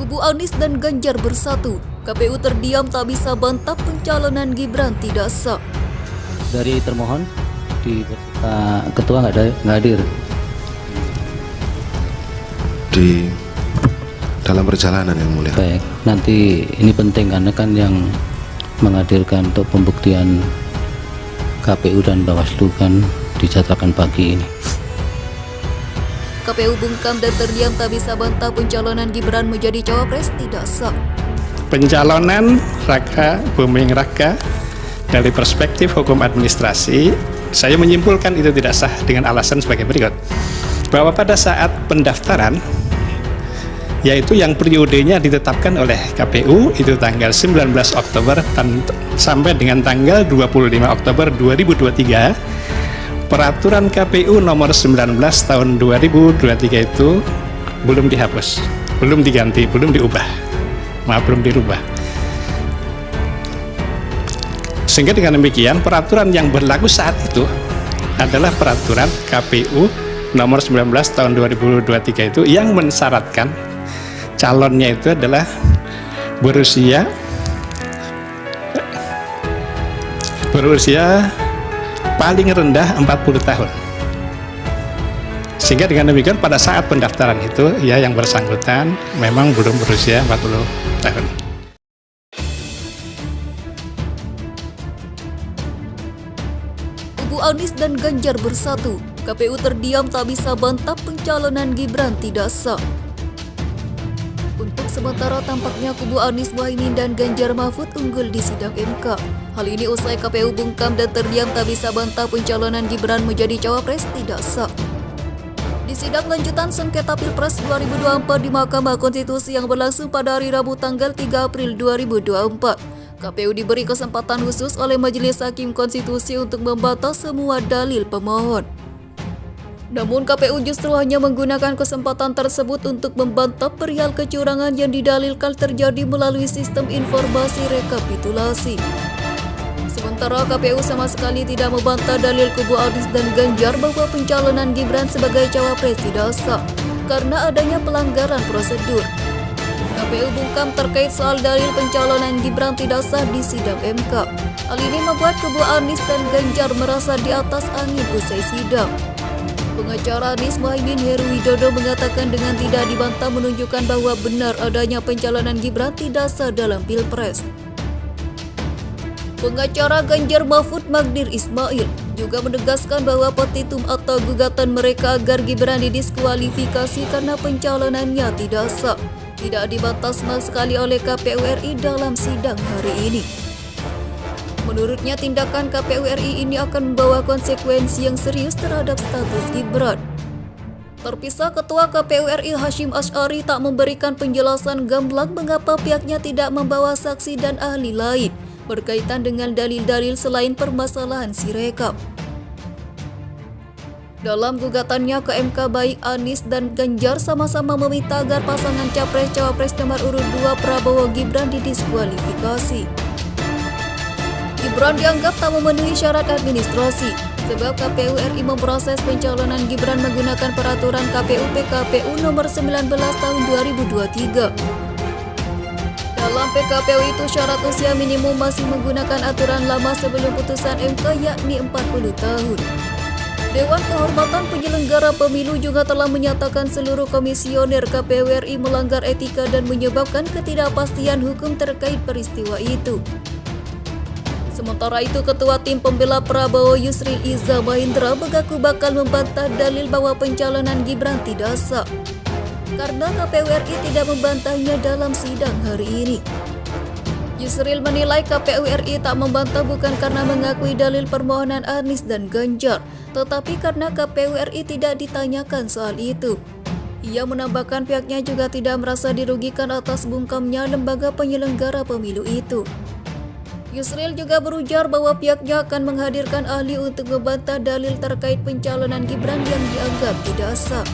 Kubu Anies dan Ganjar bersatu. KPU terdiam tak bisa bantah pencalonan Gibran tidak sah. Dari termohon di ketua nggak hadir di dalam perjalanan yang mulia. Baik, nanti ini penting karena kan yang menghadirkan untuk pembuktian KPU dan Bawaslu kan dijadwalkan pagi ini. KPU bungkam dan terdiam tak bisa bantah pencalonan Gibran menjadi cawapres tidak sah. Pencalonan Raka Buming Raka dari perspektif hukum administrasi, saya menyimpulkan itu tidak sah dengan alasan sebagai berikut. Bahwa pada saat pendaftaran, yaitu yang periodenya ditetapkan oleh KPU itu tanggal 19 Oktober sampai dengan tanggal 25 Oktober 2023, peraturan KPU nomor 19 tahun 2023 itu belum dihapus, belum diganti, belum diubah, belum dirubah. Sehingga dengan demikian peraturan yang berlaku saat itu adalah peraturan KPU nomor 19 tahun 2023 itu yang mensyaratkan calonnya itu adalah berusia paling rendah 40 tahun. Sehingga dengan demikian pada saat pendaftaran itu ya yang bersangkutan memang belum berusia 40 tahun. Kubu Anies dan Ganjar bersatu. KPU terdiam tak bisa bantah pencalonan Gibran tidak sah. Untuk sementara tampaknya kubu Anies Mohaimin dan Ganjar Mahfud unggul di sidang MK. Hal ini usai KPU bungkam dan terdiam tak bisa bantah pencalonan Gibran menjadi cawapres tidak sah. Di sidang lanjutan sengketa Pilpres 2024 di Mahkamah Konstitusi yang berlangsung pada hari Rabu tanggal 3 April 2024, KPU diberi kesempatan khusus oleh Majelis Hakim Konstitusi untuk membantah semua dalil pemohon. Namun KPU justru hanya menggunakan kesempatan tersebut untuk membantah perihal kecurangan yang didalilkan terjadi melalui sistem informasi rekapitulasi. Sementara KPU sama sekali tidak membantah dalil kubu Anies dan Ganjar bahwa pencalonan Gibran sebagai cawapres tidak sah karena adanya pelanggaran prosedur. KPU bungkam terkait soal dalil pencalonan Gibran tidak sah di sidang MK. Hal ini membuat kubu Anies dan Ganjar merasa di atas angin usai sidang. Pengacara Anies Mohaimin Heru Widodo mengatakan dengan tidak dibantah menunjukkan bahwa benar adanya pencalonan Gibran tidak sah dalam Pilpres. Pengacara Ganjar Mahfud Magdir Ismail juga menegaskan bahwa petitum atau gugatan mereka agar Gibran didiskualifikasi karena pencalonannya tidak sah tidak dibantah sama sekali oleh KPU RI dalam sidang hari ini. Menurutnya tindakan KPU RI ini akan membawa konsekuensi yang serius terhadap status Gibran. Terpisah Ketua KPU RI Hashim Asy'ari tak memberikan penjelasan gamblang mengapa pihaknya tidak membawa saksi dan ahli lain berkaitan dengan dalil-dalil selain permasalahan Sirekap. Dalam gugatannya ke MK, baik Anies dan Ganjar sama-sama meminta agar pasangan Capres-Cawapres nomor urut 2 Prabowo Gibran didiskualifikasi. Gibran dianggap tak memenuhi syarat administrasi sebab KPU RI memproses pencalonan Gibran menggunakan peraturan KPU PKPU nomor 19 tahun 2023. Dalam PKPU itu syarat usia minimum masih menggunakan aturan lama sebelum putusan MK yakni 40 tahun. Dewan Kehormatan Penyelenggara Pemilu juga telah menyatakan seluruh komisioner KPU RI melanggar etika dan menyebabkan ketidakpastian hukum terkait peristiwa itu. Sementara itu, Ketua Tim Pembela Prabowo Yusril Iza Mahendra mengaku bakal membantah dalil bahwa pencalonan Gibran tidak sah karena KPU RI tidak membantahnya dalam sidang hari ini. Yusril menilai KPU RI tak membantah bukan karena mengakui dalil permohonan Anies dan Ganjar, tetapi karena KPU RI tidak ditanyakan soal itu. Ia menambahkan pihaknya juga tidak merasa dirugikan atas bungkamnya lembaga penyelenggara pemilu itu. Yusril juga berujar bahwa pihaknya akan menghadirkan ahli untuk membantah dalil terkait pencalonan Gibran yang dianggap tidak sah.